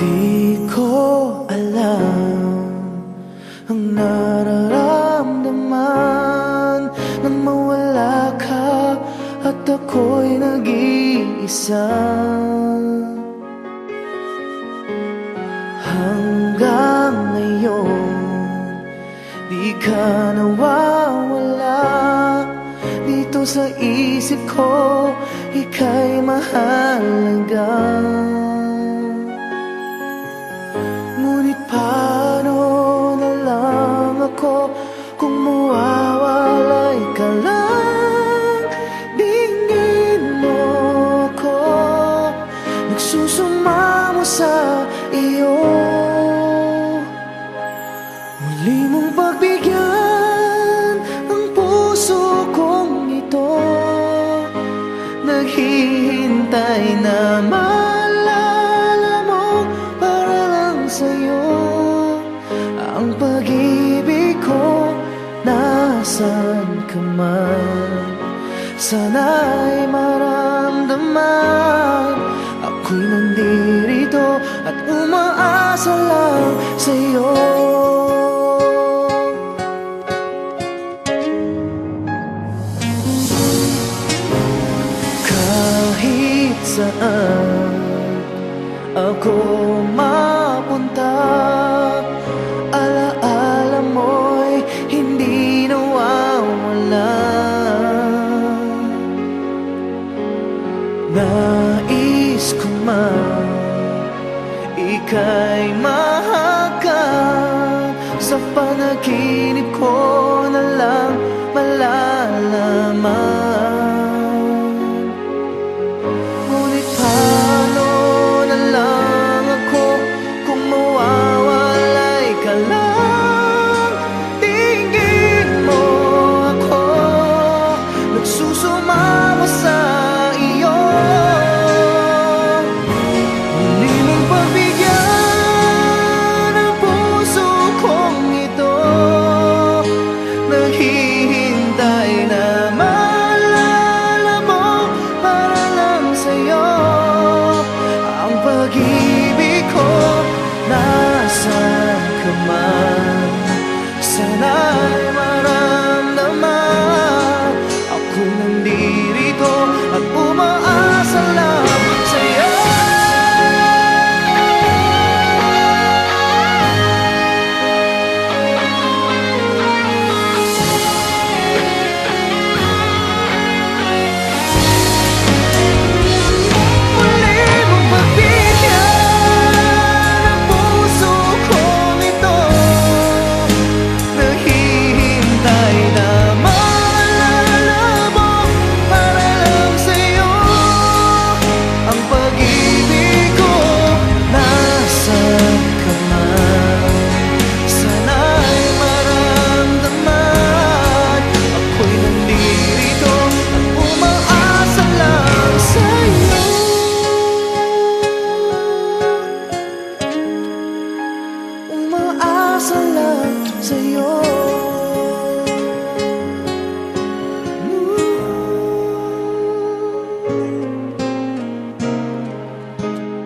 Di ko alam ang nararamdaman nang mawala ka at ako'y nag-iisa. Hanggang ngayon, di ka nawawala dito sa isip ko, ika'y mahalaga. Ngunit paano na lang ako kung mawawalay ka lang? Tingin mo ako, nagsusumamo sa iyo. Muli mong pagbigyan ang puso kong ito, naghihintay na maalala mo para lang sa'yo. Ang pag-ibig ko, nasan ka man, sana'y maramdaman ako'y nandirito at umaasa lang sa'yo. Kahit saan ako mapunta, alaala mo'y hindi nawawala. Nais ko man ika'y mahagkan, sa panaginip ko na lang malalaman. Ngunit paano na lang ako kung mawawalay ka lang? Tingin mo ako, nagsusumamo sa iyo. Muli mong pagbigyan ang puso kong ito, naghihintay na maalala mo para lang sa'yo. Ang pag-ibig